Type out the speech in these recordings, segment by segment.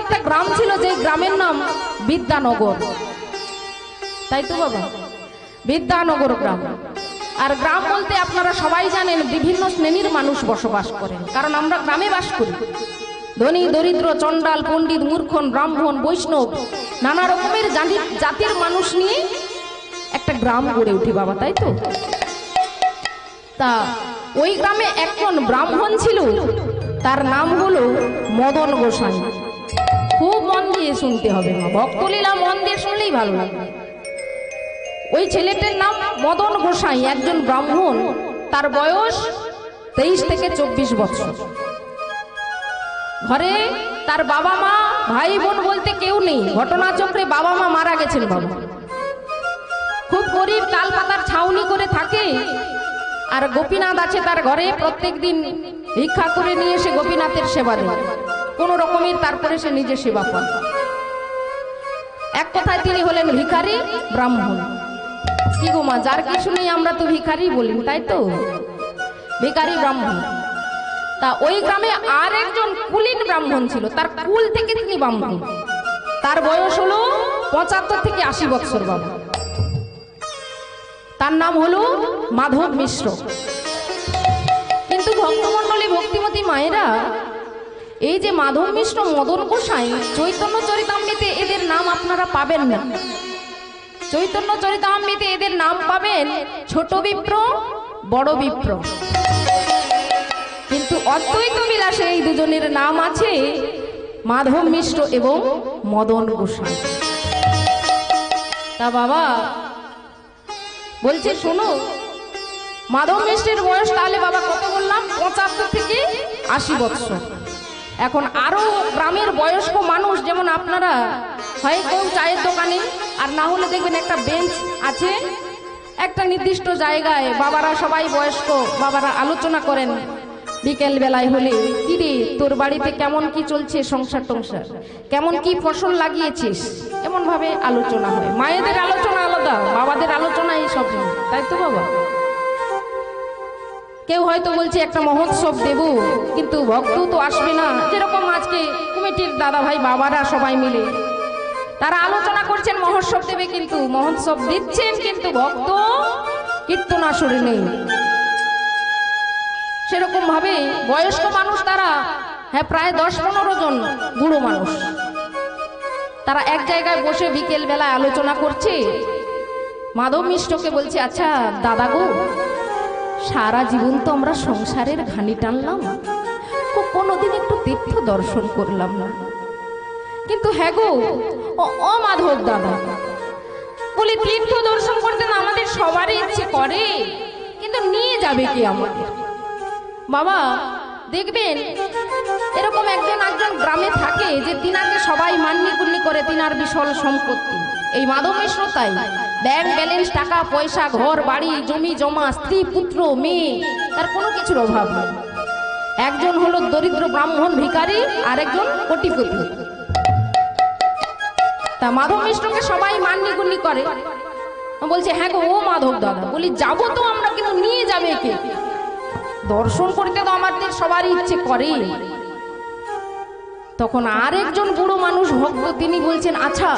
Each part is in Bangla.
একটা গ্রাম ছিল, যে গ্রামের নাম বিদ্যানগর। তাই তো বাবা, বিদ্যানগর গ্রাম। আর গ্রাম বলতে আপনারা সবাই জানেন বিভিন্ন শ্রেণীর মানুষ বসবাস করেন, কারণ আমরা গ্রামে বাস করি। ধনী দরিদ্র, চণ্ডাল পণ্ডিত, মূর্খন, ব্রাহ্মণ, বৈষ্ণব, নানা রকমের জাতির মানুষ নিয়ে একটা গ্রাম গড়ে উঠে বাবা, তাই তো। তা ওই গ্রামে একজন ব্রাহ্মণ ছিল, তার নাম হলো মদন গোসাই। খুব মন দিয়ে শুনতে হবে মা, ভক্তলীলা মন দিয়ে শুনলেই ভালো লাগবে। ওই ছেলেটার নাম মদন গোসাই, একজন ব্রাহ্মণ। তার বয়স 23 থেকে 24 বছর। ঘরে তার বাবা মা ভাই বোন বলতে কেউ নেই। ঘটনাচক্রে বাবা মা মারা গেছেন বাবা। খুব গরিব, তাল পাতার ছাউনি করে থাকে। আর গোপীনাথ আছে তার ঘরে, প্রত্যেক দিন ভিক্ষা করে নিয়ে এসে গোপীনাথের সেবা দেয় কোন রকমের, তারপরে সে নিজে সেবা পায়। এক কথায় তিনি হলেন ভিখারি ব্রাহ্মণ। কি গো মা, যার কিছু নেই আমরা তো ভিখারি বলি, তাই তো, ভিখারি ব্রাহ্মণ। তা ওই গ্রামে আর একজন কুলীন ব্রাহ্মণ ছিল, তার কুল থেকে তিনি ব্রাহ্মণ। তার বয়স হলো 75 থেকে 80 বছর বাবা। তার নাম হলো মাধব মিশ্র। কিন্তু ভক্তমণ্ডলী, ভক্তিমতী মায়েরা, এই যে মাধব মিশ্র, মদন গোসাই, চৈতন্য চরিতামৃতে এদের নাম আপনারা পাবেন না। চৈতন্য চরিতামৃতে এদের নাম পাবেন ছোট বিপ্র, বড় বিপ্র। কিন্তু অদ্বৈত বিলাসে এই দুজনের নাম আছে মাধব মিশ্র এবং মদন গোসাই। তা বাবা বলছে শোনো, মাধব মিশ্রের বয়স তাহলে বাবা কত বললাম, 75 থেকে 80 বছর। এখন আরো গ্রামের বয়স্ক মানুষ, যেমন আপনারা হয় কেউ চায়ের দোকানে, আর না হলে দেখবেন একটা বেঞ্চ আছে একটা নির্দিষ্ট জায়গায়, বাবারা সবাই বয়স্ক বাবারা আলোচনা করেন বিকেল বেলায় হলে, কি রে তোর বাড়িতে কেমন কি চলছে, সংসার টংসার কেমন কি ফসল লাগিয়েছিস, এমন ভাবে আলোচনা হয়। মায়েদের আলোচনা আলাদা, বাবাদের আলোচনা এই সব, তাই তো বাবা। কেউ হয়তো বলছে একটা মহোৎসব দেব, কিন্তু ভক্ত তো আসবে না। যেরকম আজকে কমিটির দাদা ভাই বাবারা সবাই মিলে তারা আলোচনা করছেন মহোৎসব দেবে, কিন্তু মহোৎসব দিচ্ছেন কিন্তু ভক্ত কীর্তন আসরে নেই। সেরকম ভাবে বয়স্ক মানুষ তারা, হ্যাঁ প্রায় 10-15 জন বুড়ো মানুষ, তারা এক জায়গায় বসে বিকেল বেলায় আলোচনা করছে। মাধব মিশ্রকে বলছে, আচ্ছা দাদা গো, সারা জীবন তো আমরা সংসারের ঘানি টানলাম, কোনোদিন একটু তীর্থ দর্শন করলাম না। কিন্তু হ্যাঁ গো ও মাধব দাদা, বলি তীর্থ দর্শন করতে না আমাদের সবারই ইচ্ছে করে, কিন্তু নিয়ে যাবে কি আমাদের? বাবা দেখবেন এরকম একজন গ্রামে থাকে যে তিনাকে সবাই মান্যি গুন্নি করে, তিনার বিশাল সম্পত্তি। এই মাধব মিশ্র তাই, ব্যাংক ব্যালেন্স, টাকা পয়সা, ঘর বাড়ি, জমি জমা, স্ত্রী পুত্র মেয়ে, তার কোনো কিছুর অভাব নেই। একজন হলো দরিদ্র ব্রাহ্মণ ভিখারি, আর একজন কোটিপতি। তা মাধব মিশ্রকে সবাই মান্যি গুন্নি করে। বলছে হ্যাঁ গো ও মাধব দাদা, বলি যাবো তো আমরা, কিন্তু নিয়ে যাবে কে? দর্শন করতে তো আমাদের সবারই ইচ্ছে করে। তখন আর একজন বুড়ো মানুষ ভক্ত, তিনি বলছেন, আচ্ছা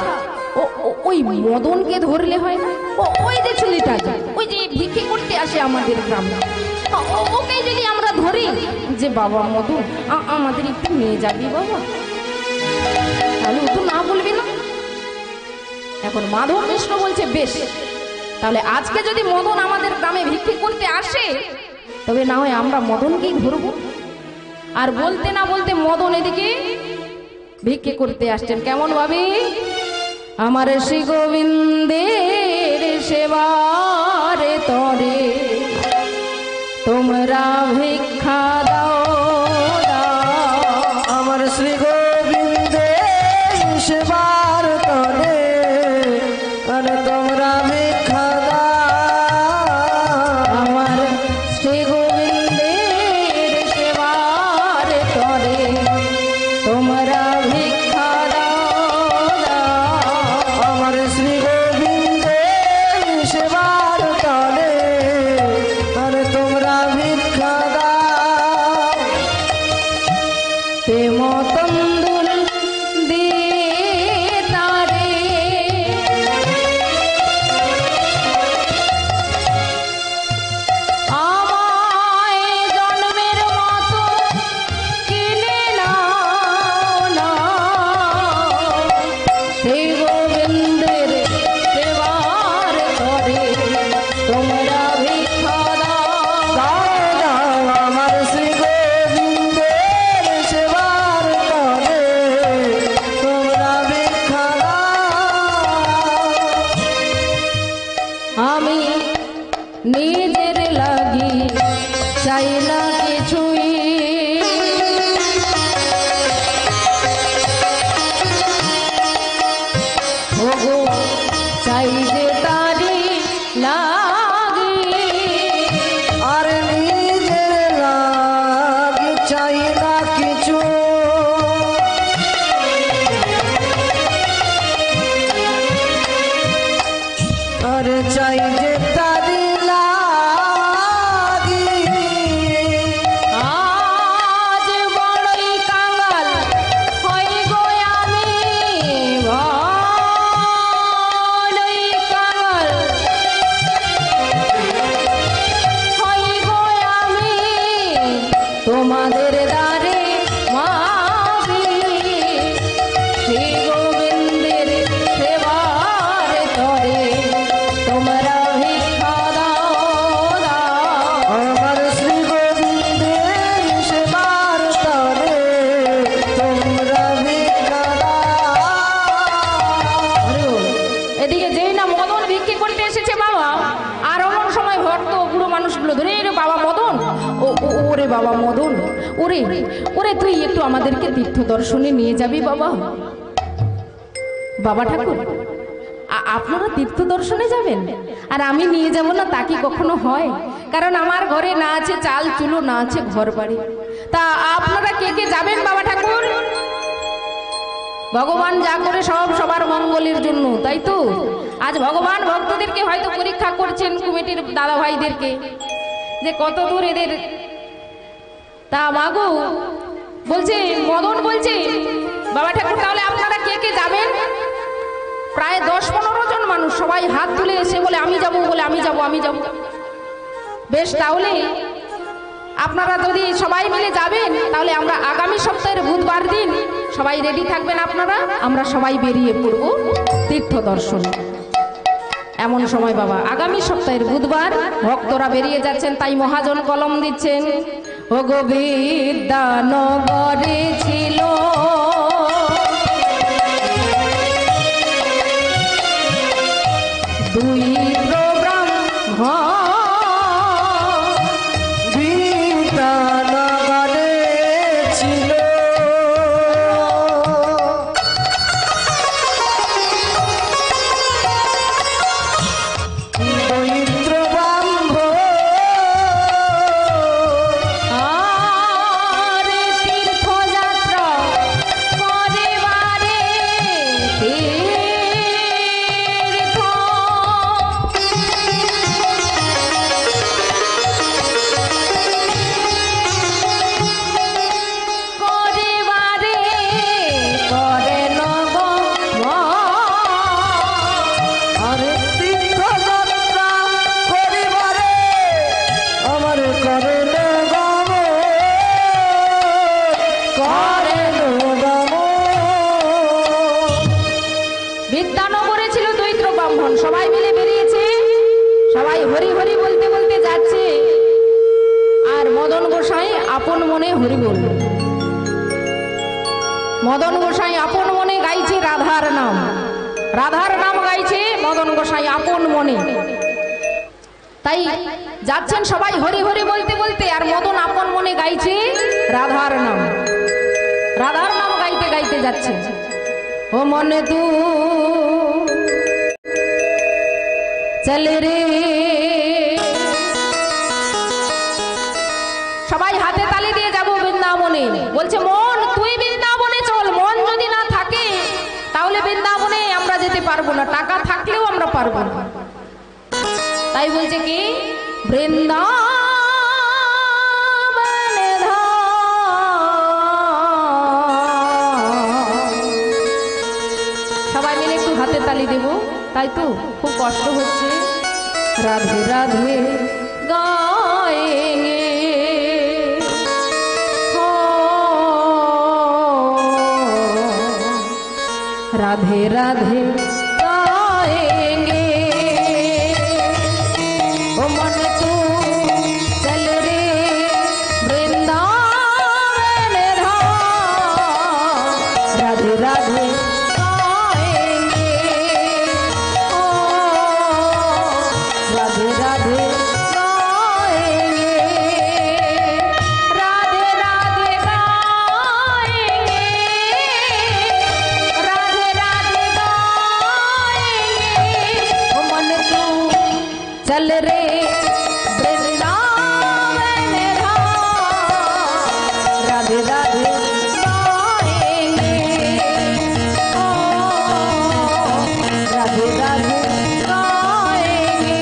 ওই মদনকে ধরলে হয় না? ওই যে ছেলেটা, ওই যে ভিক্ষে করতে আসে আমাদের গ্রামে, ওকে যদি আমরা ধরি, যে বাবা মদন আমাদের একটু নিয়ে যাবি বাবা, তাহলে ও তো না বলবি না। এখন মাধব মিশ্র বলছে, বেশ, তাহলে আজকে যদি মদন আমাদের গ্রামে ভিক্ষে করতে আসে, তবে না হয় আমরা মদনকেই ধরব। আর বলতে না বলতে মদন এদিকে ভিক্ষে করতে আসছেন। কেমন ভাবে, আমার শ্রী গোবিন্দের সেবারে তরে তোমরা ভিক্ষা দাও, আমার শ্রী গোবিন্দের সেবার তরে তোমরা ভিক্ষা দাও, আমার শ্রী গোবিন্দের সেবারে তরে তোমরা ভিক্ষা দাও, আমার শ্রী গোবিন্দের সেবার তরে তোমরা ভিক্ষা দাও। বাবা মদন, ওরে ওরে তুই একটু আমাদেরকে তীর্থ দর্শনে নিয়ে যাবি বাবা। বাবা ঠাকুর, আপনারা তীর্থ দর্শনে যাবেন আর আমি নিয়ে যাব না, তা কি কখনো হয়? কারণ আমার ঘরে না আছে চাল চুলো, না আছে ঘর বাড়ি। তা আপনারা কে কে যাবেন বাবা ঠাকুর? ভগবান যা করে সব সবার মঙ্গলের জন্য, তাই তো? আজ ভগবান ভক্তদেরকে হয়তো পরীক্ষা করছেন, কমিটির দাদা ভাইদেরকে, যে কত দূর এদের। তা মাগো বলছে, মদন বলছে, বাবা ঠাকুর তাহলে আপনারা কে কে যাবেন? প্রায় 10-15 জন মানুষ, সবাই হাত তুলে এসে বলে আমি যাব, বলে আমি যাব, আমি যাব। বেশ, তাহলে আপনারা যদি সবাই মিলে যাবেন তাহলে আমরা আগামী সপ্তাহের বুধবার দিন সবাই রেডি থাকবেন আপনারা, আমরা সবাই বেরিয়ে পড়ব তীর্থ দর্শন। এমন সময় বাবা আগামী সপ্তাহের বুধবার ভক্তরা বেরিয়ে যাচ্ছেন, তাই মহাজন কলম দিচ্ছেন। ও গো বিদ্যানগরে ছিল দুই বিদ্যানগরে ছিল দৈত্র ব্রাহ্মণ, আর তীর্থযাত্রা করিবারে তীর্থ করিবারে করেন আরে তীর্থযাত্রা করিবারে আমার করেন গমন, করেন গমন। বিদ্যানগরে ছিল দৈত্র ব্রাহ্মণ, সবাই মিলে বেরিয়েছে, সবাই হরি হরি বলতে বলতে যাচ্ছে। আর মদন গোসাই আপন মনে হরি বলল। মদন গোসাই আপন মনে গাইছে রাধার নাম, রাধার নাম গাইছে মদন গোসাই আপন মনে। তাই যাচ্ছেন সবাই হরি হরি বলতে বলতে, আর মদন আপন মনে গাইছে রাধার নাম, রাধার নাম গাইতে গাইতে যাচ্ছে। ও মনে তু চল রে, সবাই হাতে তালি দিয়ে যাব বৃন্দাবনে। বলছে মন তুই বৃন্দাবনে চল, মন যদি না থাকে তাহলে বৃন্দাবনে আমরা যেতে পারবো না, টাকা থাকলেও আমরা পারবো না। তাই বলছে কি বৃন্দাবনে সবাই মিলে একটু হাতে তালি দেব, তাই তো? খুব কষ্ট হচ্ছে। রাধে রাধে গায়েঙ্গে हो, राधे राधे गाएंगे। ओ मन तू चल रे वृंदावन धाम, राधे राधे गाएंगे। ओ राधे राधे गाएंगे, राधे राधे गाएंगे, राधे राधे गाएंगे। ओ मन तू चल रे वृंदावन धाम, राधे राधे गाएंगे। ओ राधे राधे गाएंगे।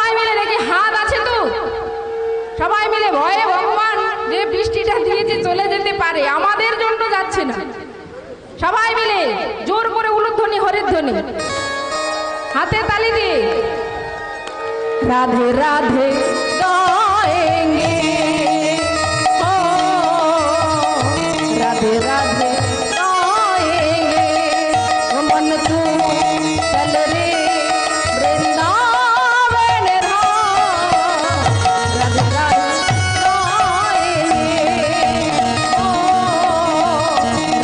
সবাই মিলে দেখি হাত আছে তো, সবাই মিলে ভয়ে ভগবান যে বৃষ্টিটা দিয়েছে চলে যেতে পারে, আমাদের জন্য যাচ্ছে না। সবাই মিলে জোর করে উলুধ্বনি হরির ধ্বনি, হাতে তালি দিয়ে রাধে রাধে গাएंगे, ओ राधे राधे गाएंगे, मन तू चल रे वृंदावन धाम, राधे राधे गाएंगे, ओ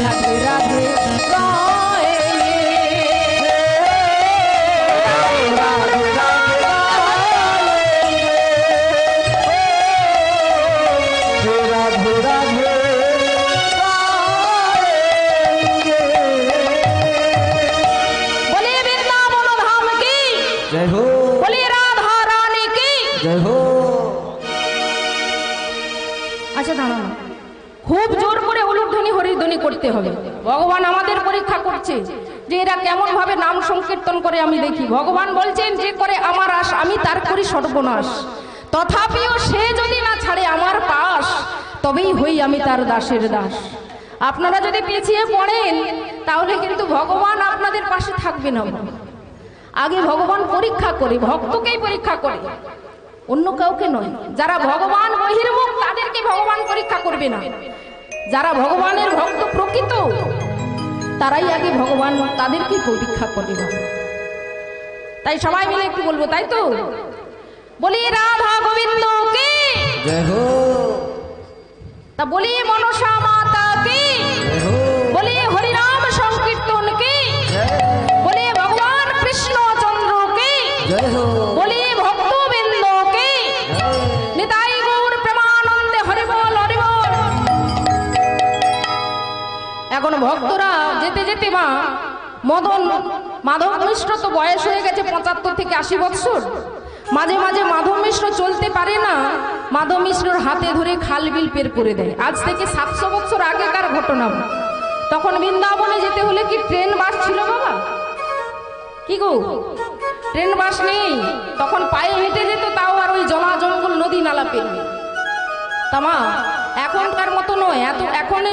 राधे राधे गाएंगे, राधे राधे राधे राधे गाएंगे। बोलिए वृंदावन धाम की, जय हो बोलिए राधा रानी की। जय हो। আচ্ছা দাঁড়ান, খুব জোর করে উলুধ্বনি হরিধ্বনি করতে হবে। ভগবান আমাদের পরীক্ষা করছে যে এরা কেমন ভাবে নাম সংকীর্তন করে আমি দেখি। ভগবান বলছেন যে করে আমার আশ আমি তার করি সর্বনাশ, তথাপিও সে যদি না ছাড়ে আমার পাশ, তবেই হই আমি তার দাসের দাস। আপনারা যদি পিছিয়ে পড়েন তাহলে কিন্তু ভগবান আপনাদের পাশে থাকবে না। আগে ভগবান পরীক্ষা করে, ভক্তকেই পরীক্ষা করে, অন্য কাউকে নয়। যারা ভগবান বহির্মুখ তাদেরকে ভগবান পরীক্ষা করবে না। যারা ভগবানের ভক্ত প্রকৃত তারাই আগে ভগবান তাদেরকে পরীক্ষা করবে। তাই সবাই মিলে একটু বলবো, তাই তো? বলি রাধা গোবিন্দ কি, जय हो তা বলি মনসা মাতা কি, जय हो বলি হরিনাম সংকীর্তন কি, বলি ভগবান কৃষ্ণ চন্দ্র কি, जय हो বলি ভক্তবৃন্দ কি, নিতাই গৌর প্রেমানন্দে হরি বল হরি বল। এখন ভক্তরা যেতে যেতে মা মদন মাধব মিশ্র তো বয়স হয়ে গেছে 75 থেকে 80 বছর। মাঝে মাঝে মাধব মিশ্র চলতে পারে না, মাধব মিশ্রর হাতে ধরে খাল বিল পের করে দেয়। আজ থেকে 700 বছর আগেকার ঘটনা। তখন বৃন্দাবনে যেতে হলে কি ট্রেন বাস ছিল বাবা? কি গো, ট্রেন বাস নেই, তখন পায়ে হেঁটে যেত, তাও আর ওই জলা জঙ্গল নদী নালা পেরিয়ে। তামা এখনকার মতো নয়, এখন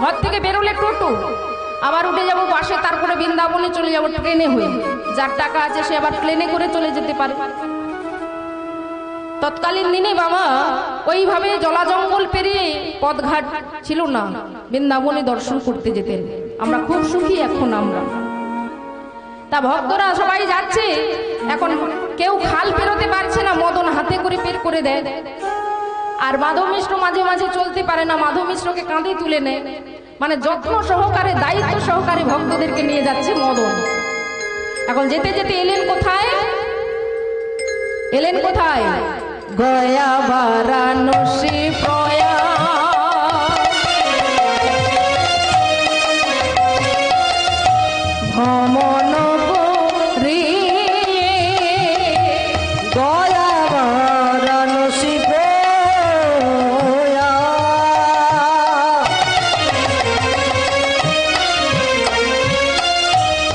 ঘর থেকে বেরোলে টোটো, আবার উঠে যাবো বাসে, তারপরে বৃন্দাবনে চলে যাবো ট্রেনে হয়ে। যার টাকা আছে সে আবার প্লেনে করে চলে যেতে পারে। তৎকালীন দিনে বাবা ওইভাবে জলা জঙ্গল পেরিয়ে পথঘাট ছিল না, বৃন্দাবনে দর্শন করতে যেতেন। আমরা খুব সুখী এখন আমরা। তা ভক্তরা সবাই যাচ্ছে, এখন কেউ খাল পেরোতে পারছে না, মদন হাতে করে পের করে দেয়। আর মাধব মিশ্র মাঝে মাঝে চলতে পারে না, মাধব মিশ্রকে কাঁধে তুলে নেয়, মানে যত্ন সহকারে দায়িত্ব সহকারে ভক্তদেরকে নিয়ে যাচ্ছে মদন। এখন যেতে যেতে এলেন কোথায়? এলেন কোথায়? গয়া বারাণসী প্রয়াগ, ভ্রমণ করি गया वाराणसी प्रयाग,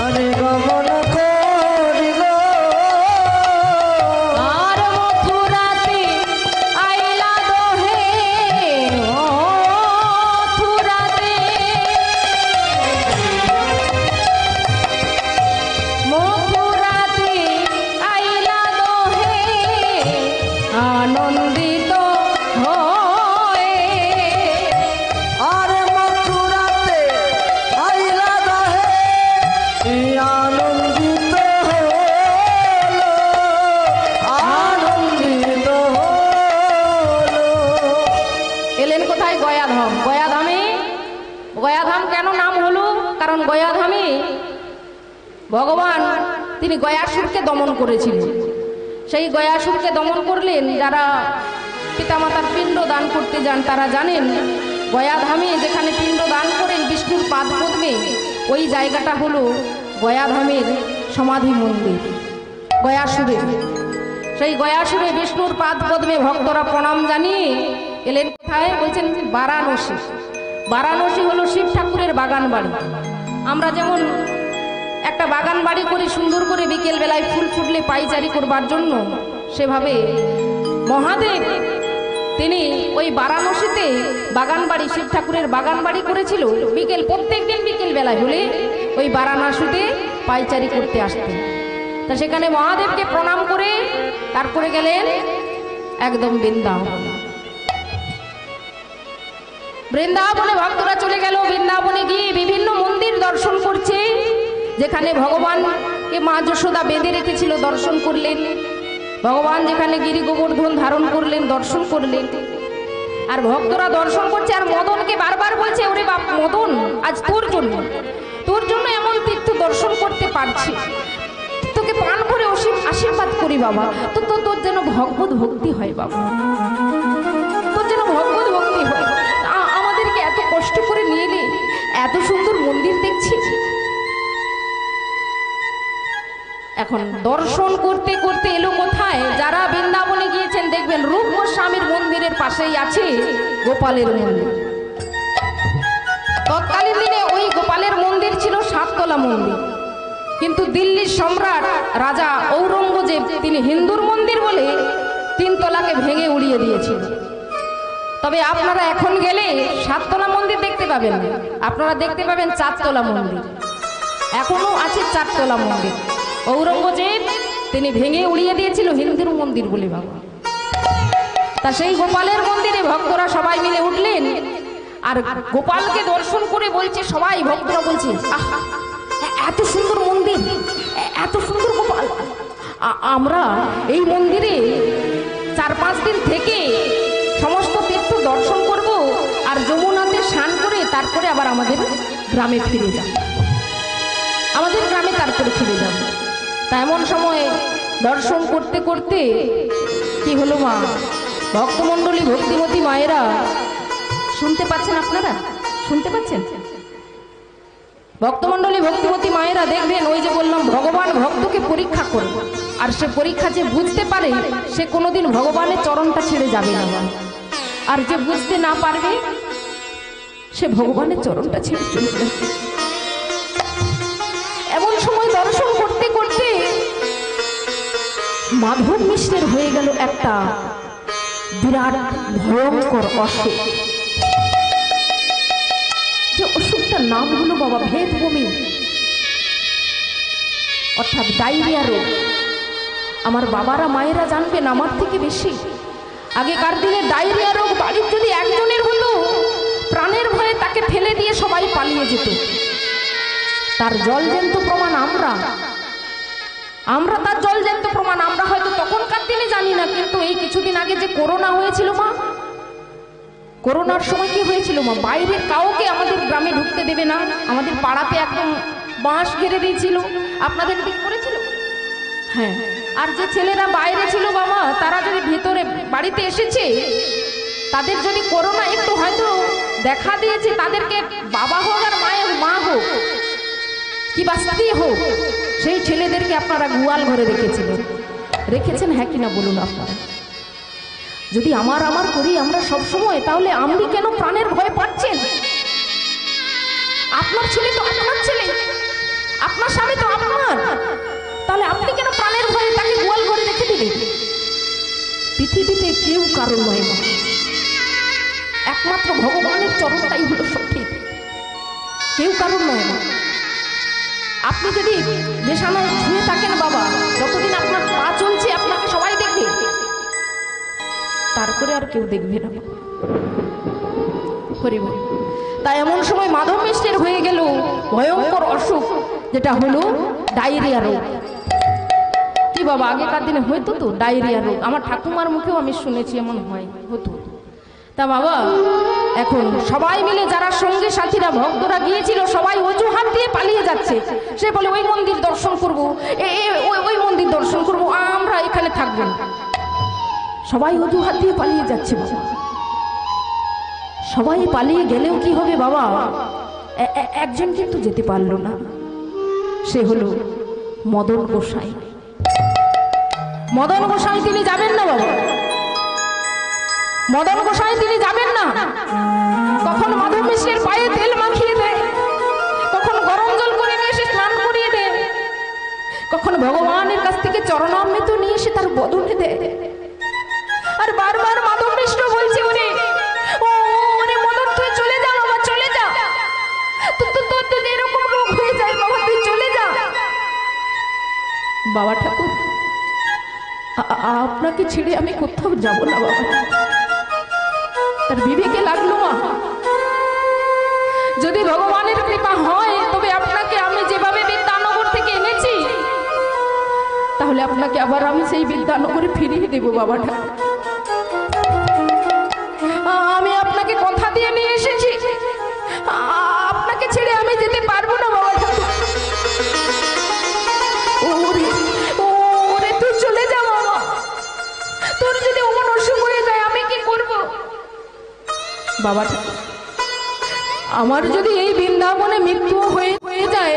अरे गमन करिल আর মথুরাতে আইলা দোহে, মথুরাতে মথুরাতে আইলা দোহে, আনন্দিত হয়ে और मथुराते आइला दहे आनंदित होलो, आनंदित होलो। এলেন কোথায়? গয়াধাম। গয়াধামে, গয়াধাম কেন নাম হলো? কারণ গয়াধামে ভগবান তিনি গয়াসুরকে দমন করেছিলেন। সেই গয়াসুরকে দমন করলেন। যারা পিতামাতার পিণ্ড দান করতে যান তারা জানেন, গয়াধামে যেখানে পিণ্ড দান করেন বিষ্ণুর পাদ পদ্মে, ওই জায়গাটা হলো গয়াধামের সমাধি মন্দির গয়াসুরের। সেই গয়াসুরে বিষ্ণুর পাদ পদ্মে ভক্তরা প্রণাম জানিয়ে এলেন কোথায়? বলছেন বারাণসী। বারাণসী হলো শিব ঠাকুরের বাগান বাড়ি। আমরা যেমন একটা বাগান বাড়ি করি সুন্দর করে, বিকেল বেলায় ফুল ফুটলে পাইচারি করবার জন্য, সেভাবে মহাদেব তিনি ওই বারাণসীতে বাগান বাড়ি, শিব ঠাকুরের বাগান বাড়ি করেছিল। বিকেল, প্রত্যেক দিন বিকেল বেলায় হলে ওই বারাণসীতে পাইচারি করতে আসতেন। তা সেখানে মহাদেবকে প্রণাম করে তারপরে গেলেন একদম বৃন্দাবন। বৃন্দাবনে ভক্তরা চলে গেল। বৃন্দাবনে গিয়ে বিভিন্ন মন্দির দর্শন করছে, যেখানে ভগবানকে মা যশোদা বেঁধে রেখেছিল দর্শন করলেন। ভগবান যেখানে গিরি গোবর্ধন ধারণ করলেন দর্শন করলেন। আর ভক্তরা দর্শন করছে, আর মদনকে বারবার বলছে, ওরে বাপ মদন, আজ তোর জন্য এমন তীর্থ দর্শন করতে পারছি, তোকে প্রাণ করে আশীর্বাদ করি বাবা, তোর যেন ভগবত ভক্তি হয় বাবা, তোর যেন ভগবত ভক্তি হয়। আমাদেরকে এত কষ্ট করে নিয়ে এলে, এত সুন্দর মন্দির দেখছি। এখন দর্শন করতে করতে এলো কোথায়? যারা বৃন্দাবনে গিয়েছেন দেখবেন রূপ গোস্বামীর মন্দিরের পাশেই আছে গোপালের মন্দির। তৎকালীন দিনে ওই গোপালের মন্দির ছিল 7 তলা মন্দির, কিন্তু দিল্লির সম্রাট রাজা ঔরঙ্গজেব তিনি হিন্দুর মন্দির বলে 3 তলাকে ভেঙে উড়িয়ে দিয়েছিল। তবে আপনারা এখন গেলে 7 তলা মন্দির দেখতে পাবেন না, আপনারা দেখতে পাবেন 4 তলা মন্দির। এখনো আছে 4 তলা মন্দির। ঔরঙ্গজেব তিনি ভেঙে উড়িয়ে দিয়েছিল হিন্দুর মন্দির বলে বাবা। তা সেই গোপালের মন্দিরে ভক্তরা সবাই মিলে উঠলেন, আর গোপালকে দর্শন করে বলছে সবাই, ভক্তরা বলছে, আহা এত সুন্দর মন্দির, এত সুন্দর গোপাল, আমরা এই মন্দিরে 4-5 দিন থেকে সমস্ত তীর্থ দর্শন করব, আর যমুনাতে স্নান করে তারপরে আবার আমাদের গ্রামে ফিরে যাব, আমাদের গ্রামে তারপরে ফিরে যাব। তা এমন সময়ে দর্শন করতে করতে কি হলো মা, ভক্তমণ্ডলী ভক্তিমতী মায়েরা শুনতে পাচ্ছেন? আপনারা শুনতে পাচ্ছেন? ভক্তমণ্ডলী ভক্তিমতী মায়েরা দেখবেন, ওই যে বললাম ভগবান ভক্তকে পরীক্ষা করবে, আর সে পরীক্ষা যে বুঝতে পারে সে কোনোদিন ভগবানের চরণটা ছেড়ে যাবে না, আর যে বুঝতে না পারবে সে ভগবানের চরণটা ছেড়ে চলে যাবে। এমন সময় দর্শন করতে করতে মাধব মিশ্রের হয়ে গেল একটা বিরাট ভয়ঙ্কর অসুখ। যে অসুখটার নাম হলো বাবা ভেদ বমি, অর্থাৎ ডায়রিয়া রোগ। আমার বাবারা মায়েরা জানবেন আমার থেকে বেশি, আগেকার দিনে ডায়রিয়া রোগ বাড়ির যদি একজনের হতো, প্রাণের ভয়ে তাকে ফেলে দিয়ে সবাই পালিয়ে যেত। তার জলজ্যান্ত প্রমাণ আমরা তার জলজ্যান্ত প্রমাণ আমরা হয়তো তখনকার দিনে জানি না, কিন্তু এই কিছুদিন আগে যে করোনা হয়েছিল মা, করোনার সময় কি হয়েছিল মা, বাইরের কাউকে আমাদের গ্রামে ঢুকতে দেবে না, আমাদের পাড়াতে একদম বাঁশ ঘিরে দিয়েছিল। আপনাদের দিক করেছিল? হ্যাঁ। আর যে ছেলেরা বাইরে ছিল বাবা, তারা যদি ভেতরে বাড়িতে এসেছে, তাদের যদি করোনা একটু হয়তো দেখা দিয়েছে, তাদেরকে বাবা হোক আর মা হোক কি বা স্ত্রী হোক, সেই ছেলেদেরকে আপনারা গোয়াল ঘরে রেখেছেন হ্যাঁ কিনা বলুন আপনারা? যদি আমার করি আমরা সব সময়, তাহলে আপনি কেন প্রাণের ভয় পাচ্ছেন? আপনার ছেলে তো আপনার ছেলে, আপনার স্বামী তো আপনার, তাহলে আপনি কেন প্রাণের ভয়ে তাকে গোয়াল ঘরে রেখে দিলেন? পৃথিবীতে কেউ কারণ নয় মা, একমাত্র ভগবানের চরণটাই হলো সঠিক, কেউ কারণ নয় মা। আপনি যদি বিছানায় শুয়ে থাকেন বাবা, যতদিন আপনার পা চলছে আপনাকে সবাই দেখবে, তারপরে আর কেউ দেখবে না। হরিবল। তাই এমন সময় মাধব মিশ্রের হয়ে গেল ভয়ঙ্কর অসুখ, যেটা হলো ডায়রিয়া রোগ। কি বাবা, আগেকার দিনে হয়তো তো ডায়রিয়া রোগ, আমার ঠাকুমার মুখেও আমি শুনেছি এমন হতো। তা বাবা এখন সবাই মিলে যারা সঙ্গে সাথীরা ভক্তরা গিয়েছিল, সবাই অজুহাত দিয়ে পালিয়ে যাচ্ছে। সে বলে ওই মন্দির দর্শন করবো, ওই মন্দির দর্শন করবো, আমরা এখানে থাকবো না। সবাই অজুহাত দিয়ে পালিয়ে যাচ্ছে বাবা। সবাই পালিয়ে গেলেও কি হবে বাবা, একজন কিন্তু যেতে পারলো না, সে হলো মদন গোসাই। মদন গোসাই তিনি যাবেন না বাবা, মদন গোসাই তিনি যাবেন না। কখন মাধব মিশ্রের পায়ে তেল মাখিয়ে দেয়, কখন গরম জল করে নিয়ে এসে স্নান করিয়ে দেয়, কখন ভগবানের কাছ থেকে চরণামৃত নিয়ে এসে তার বদনে দেয়। আর বারবার মাধব কৃষ্ণ বলছে, ওরে ওরে মদন তুই চলে যা বাবা, চলে যা, তোর এরকম রোগ হয়ে যায় বাবা, তুই চলে যা। বাবা ঠাকুর, আপনাকে ছেড়ে আমি কোথাও যাব না বাবা। তার বিবেকে লাগলো, মা যদি ভগবানের কৃপা হয় তবে আপনাকে আমি যেভাবে বিদ্যানগর থেকে এনেছি, তাহলে আপনাকে আবার আমি সেই বিদ্যানগরে ফিরিয়ে দেব বাবা ঠাকুর। আমি আপনাকে কথা দিয়ে নিয়ে এসেছি, আপনাকে ছেড়ে আমি যেতে পারবো না বাবা ঠাকুর। ওরে ওরে তুই চলে যা বাবা, তোর যদি অমন অসুখ হয়ে যায় আমি কি করব বাবা ঠাকুর? আমার যদি এই বৃন্দাবনে মৃত্যু হয়ে যায়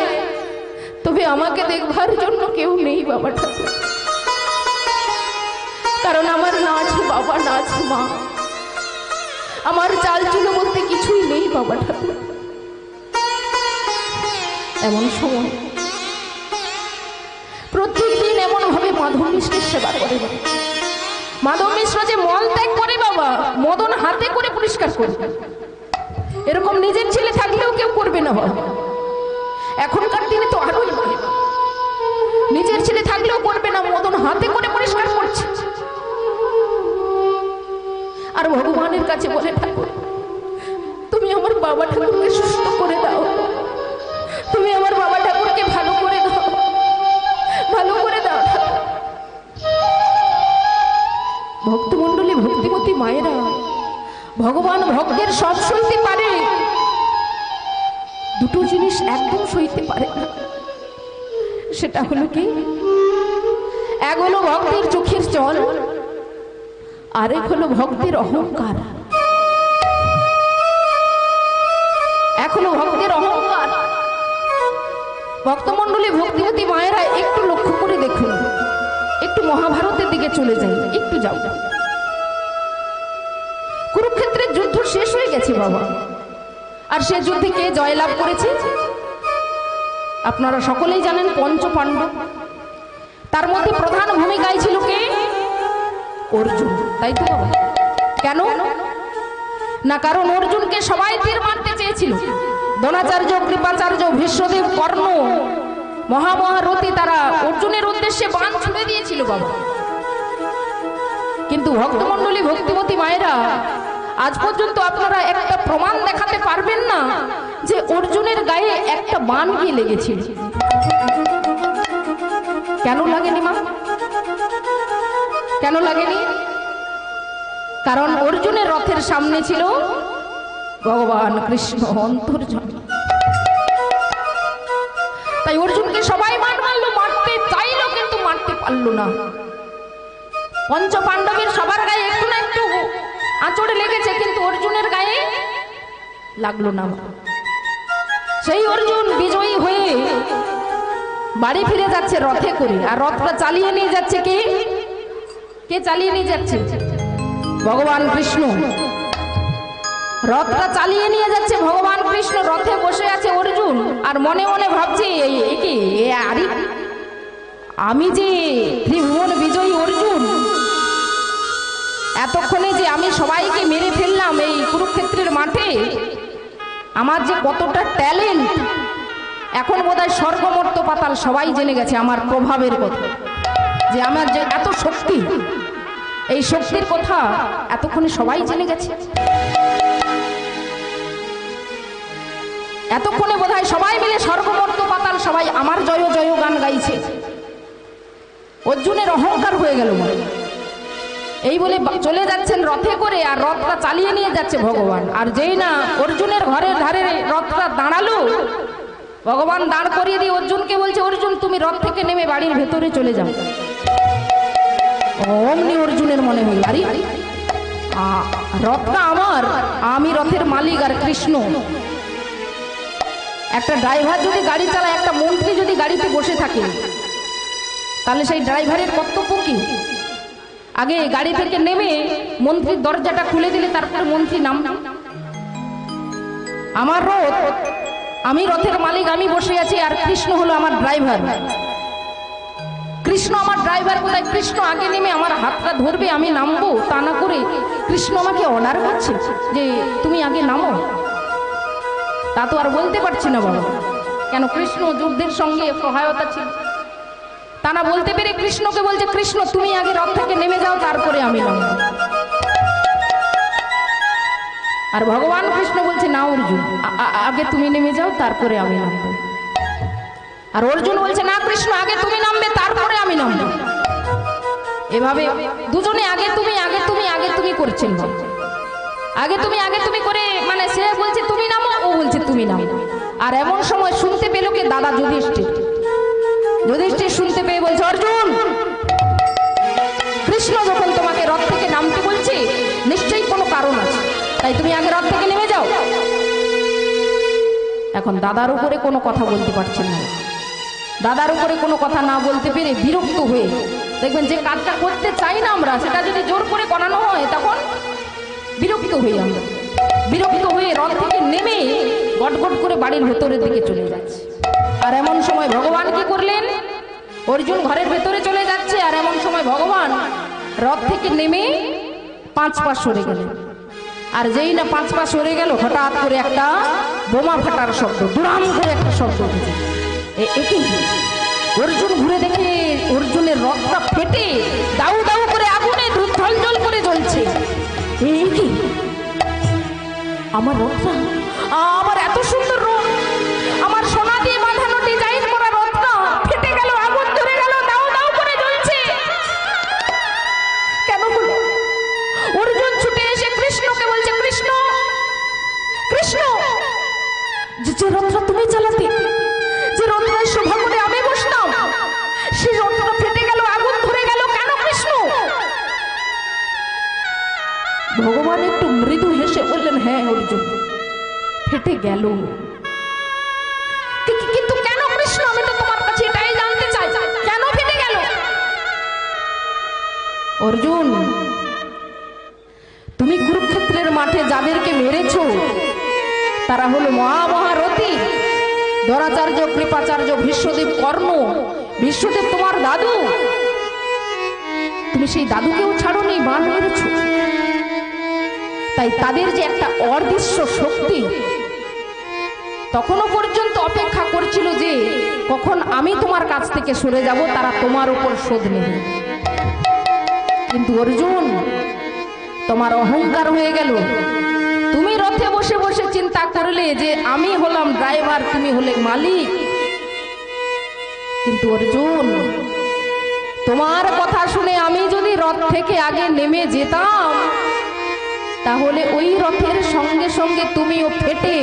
তবে আমাকে দেখবার জন্য কেউ নেই বাবা ঠাকুর। কারণ আমার না আছে বাবা, না আছে মা, আমার চাল চুলো বলতে কিছুই নেই বাবা ঠাকুর। এমন সময় প্রত্যেকদিন এমন ভাবে মাধব মিশ্রের সেবা করে। মাধব মিশ্র যে মল ত্যাগ করে বাবা, মদন হাতে করে পরিষ্কার করে। এরকম নিজের ছেলে থাকলেও কেউ করবে না বাবা। এখনকার দিনে তো আরোই নিজের ছেলে থাকলেও করবে না, মদন হাতে করে পরিষ্কার করছে। আর ভগবানের কাছে বলে, ঠাকুর তুমি আমার বাবা ঠাকুরকে সুস্থ করে দাও, তুমি আমার বাবা ঠাকুরকে ভালো করে দাও, ভালো করে দাও। ভক্তমণ্ডলী, ভক্তিমতী মায়েরা, ভগবান ভক্তের সব সইতে পারে, দুটো জিনিস একদম সইতে পারে না। সেটা হলো কি, এক হলো ভক্তের চোখের জল, আরেক হলো ভক্তের অহংকার। এক হলো ভক্তের অহংকার। ভক্তমণ্ডলী, ভক্তিমতী মায়েরা একটু লক্ষ্য করে দেখুন, একটু মহাভারতের দিকে চলে যাই, একটু যাও। কুরুক্ষেত্রের যুদ্ধ শেষ হয়ে গেছে বাবা, আর সে যুদ্ধে কে জয়লাভ করেছে আপনারা সকলেই জানেন, পঞ্চ পাণ্ডব। তার মধ্যে প্রধান ভূমিকায় ছিল কে? অর্জুন, তাই তো বাবা? কেন না, কারণ অর্জুনকে সবাই তীর মারতে চেয়েছিল। দ্রোণাচার্য, কৃপাচার্য, ভীষ্মদেব, কর্ণ, মহামহারথী, তারা অর্জুনের উদ্দেশ্যে বাণ ছুড়ে দিয়েছিল বাবা। কিন্তু ভক্তমণ্ডলী, ভক্তিমতী মায়েরা, আজ পর্যন্ত আপনারা একটা প্রমাণ দেখাতে পারবেন না যে অর্জুনের গায়ে একটা বাণ গিয়ে লেগেছিল। কেন লাগেনি মা? কেন লাগেনি? কারণ অর্জুনের রথের সামনে ছিল ভগবান কৃষ্ণ অন্তর্যামী। তাই অর্জুনকে সবাই মারলো, মারতে চাইলো কিন্তু মারতে পারলো না। পঞ্চ পাণ্ডবের সবার গায়ে একটু না একটু আঁচড়ে লেগেছে, কিন্তু অর্জুনের গায়ে লাগলো না। সেই অর্জুন বিজয়ী হয়ে বাড়ি ফিরে যাচ্ছে রথে করে, আর রথটা চালিয়ে নিয়ে যাচ্ছে কে? কে চালিয়ে নিয়ে যাচ্ছে? ভগবান কৃষ্ণ। রথটা চালিয়ে নিয়ে যাচ্ছে ভগবান কৃষ্ণ, রথে বসে আছে অর্জুন, আর মনে মনে ভাবছে, আরে আমি যে ত্রিভুবন বিজয়ী অর্জুন, এতক্ষণে যে আমি সবাইকে মেরে ফেললাম এই কুরুক্ষেত্রের মাঠে, আমার যে কতটা ট্যালেন্ট, এখন বোধহয় স্বর্গমর্ত পাতাল সবাই জেনে গেছে আমার প্রভাবের কথা, যে আমার যে এত শক্তি, এই শক্তির কথা এতক্ষণে সবাই জেনে গেছে। এতক্ষণে বোধহয় সবাই মিলে স্বর্গমর্ত পাতাল সবাই আমার জয় জয় গান গাইছে। অর্জুনের অহংকার হয়ে গেল, এই বলে চলে যাচ্ছেন রথে করে, আর রথটা চালিয়ে নিয়ে যাচ্ছে ভগবান। আর যেই না অর্জুনের ঘরের ধারে রথটা দাঁড়ালো, ভগবান দাঁড় করিয়ে দিয়ে অর্জুনকে বলছে, অর্জুন তুমি রথ থেকে নেমে বাড়ির ভেতরে চলে যাও। অমনি অর্জুনের মনে হল, আরে রথটা আমার, আমি রথের মালিক, আর কৃষ্ণ। একটা ড্রাইভার যদি গাড়ি চালায়, একটা মন্ত্রী যদি গাড়িতে বসে থাকে, তাহলে সেই ড্রাইভারের কর্তব্য কি? আগে গাড়ি থেকে নেমে মন্ত্রীর দরজাটা খুলে দিলে তারপরে মন্ত্রী নাম। আমার রথ, আমি রথের মালিক, আমি বসে আছি, আর কৃষ্ণ হলো আমার ড্রাইভার। কৃষ্ণ আমার ড্রাইভার কোথায়, কৃষ্ণ আগে নেমে আমার হাতটা ধরবে, আমি নামবো, তা না করে কৃষ্ণ আমাকে অর্ডার করছে যে তুমি আগে নামো। তা তো আর বলতে পারছি না বাবা, কেন কৃষ্ণ যুদ্ধের সঙ্গে সহায়তা ছিল। তা না বলতে পেরে কৃষ্ণকে বলছে, কৃষ্ণ তুমি আগে রথ থেকে নেমে যাও, তারপরে আমি নামবো। আর ভগবান কৃষ্ণ বলছে, না অর্জুন, আগে তুমি নেমে যাও, তারপরে আমি নামবো। আর অর্জুন বলছে, না কৃষ্ণ আগে তুমি নামবে, তারপরে আমি নামবো। এভাবে দুজনে আগে তুমি আগে তুমি আগে তুমি করছেন। আগে তুমি করে, মানে সে বলছে তুমি নামো, ও বলছে তুমি নামো। আর এমন সময় শুনতে পেল কে, দাদা যুধিষ্ঠির। যুধিষ্ঠির শুনতে পেয়ে বলছে, অর্জুন, কৃষ্ণ যখন তোমাকে রথ থেকে নামতে বলছে, নিশ্চয়ই কোনো কারণ আছে, তাই তুমি আগে রথ থেকে নেমে যাও। এখন দাদার উপরে কোনো কথা বলতে পারছেন না। দাদার উপরে কোনো কথা না বলতে পেরে বিরক্ত হয়ে, দেখবেন যে কাজটা করতে চাই না আমরা, সেটা যদি জোর করে করানো হয় তখন বিরক্ত হই আমরা। বিরক্ত হয়ে রথ থেকে নেমে গটগট করে বাড়ির ভেতরের দিকে চলে যাচ্ছে। আর এমন সময় ভগবান কি করলেন, অর্জুন ঘরের ভেতরে চলে যাচ্ছে, আর এমন সময় ভগবান রথ থেকে নেমে 5 পা সরে গেলেন। আর যেই না 5 পা সরে গেল, হঠাৎ করে একটা বোমা ফাটার শব্দ, দুরাম করে একটা শব্দ উঠেছে। অর্জুন ঘুরে দেখে অর্জুনের রথটা ফেটে দাউ দাউ করে আগুনে ঝলঝল করে জ্বলছে। এই কি, আমার রথটা, আমার এত সুন্দর রথ, আমার সোনা দিয়ে বাঁধানো ডিজাইন করা রথটা ফেটে গেল, আগুন ধরে গেল, দাউ দাউ করে জ্বলছে। কেন হলো? অর্জুন ছুটে এসে কৃষ্ণকে বলছে, কৃষ্ণ, কৃষ্ণ, যে রথটা তুমি চালাতে, যে রথটার শোভা করে আমি বসলাম, সেই রথটা ফেটে গেল, আগুন ধরে গেল, কেন কৃষ্ণ? ভগবান একটু মৃদু হেসে বললেন, হ্যাঁ অর্জুন, ফেটে গেল, কিন্তু কেন কৃষ্ণ? আমি তো তোমার কাছে এটাই জানতে চাই, কেন ফেটে গেল? অর্জুন, তুমি কুরুক্ষেত্রের মাঠে যাদেরকে মেরেছো, তারা হলো মহামহারথী দ্রোণাচার্য, কৃপাচার্য, ভীষ্মদেব, কর্ণ। ভীষ্মদেব তোমার দাদু, তুমি সেই দাদুকেও ছাড়োনি, বান মেরেছো। তাই তাদের যে একটা অদৃশ্য শক্তি তখনও পর্যন্ত অপেক্ষা করছিল যে কখন আমি তোমার কাছ থেকে সরে যাব, তারা তোমার উপর শোধ নেবে। কিন্তু অর্জুন, তোমার অহংকার হয়ে গেল। তুমি রথে বসে বসে চিন্তা করলে যে আমি হলাম ড্রাইভার, তুমি হলে মালিক। কিন্তু অর্জুন, তোমার কথা শুনে আমি যদি রথ থেকে আগে নেমে যেতাম, তাহলে ওই রথের সঙ্গে সঙ্গে তুমিও ফেটে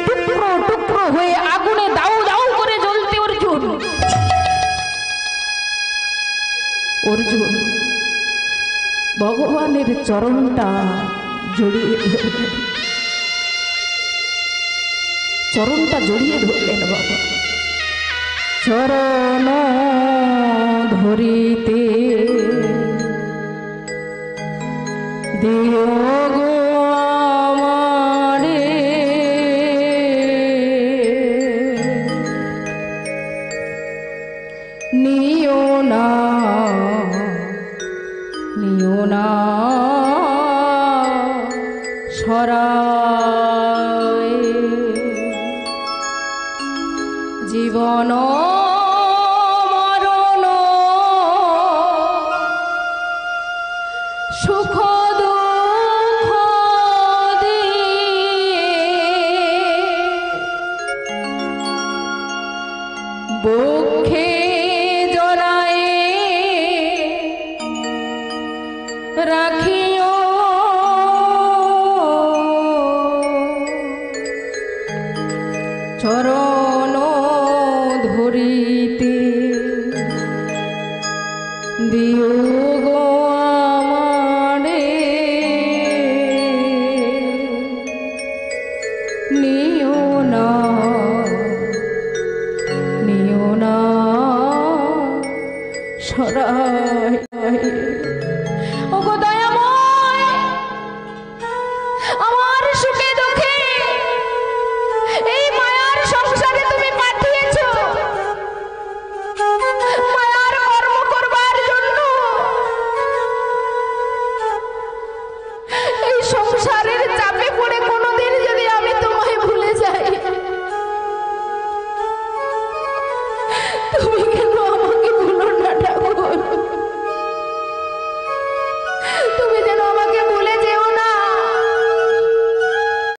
টুকরো টুকরো হয়ে আগুনে দাউ দাউ করে জ্বলতে। অর্জুন, অর্জুন ভগবানের চরণটা জড়িয়ে ধরলেন, চরণটা জড়িয়ে ধরলেন বাবা। চরণ ধরিতে দিও গো আমারে, নিও না, নিও না সরায়, জীবন মরণ সুখ দুঃখ দিয়ে বক্ষে জড়ায় রাখিও, চরণ ধরিতে দিও গো আমারে, নিও না, নিও না সরায়। ও গো দয়াময়, সংসারে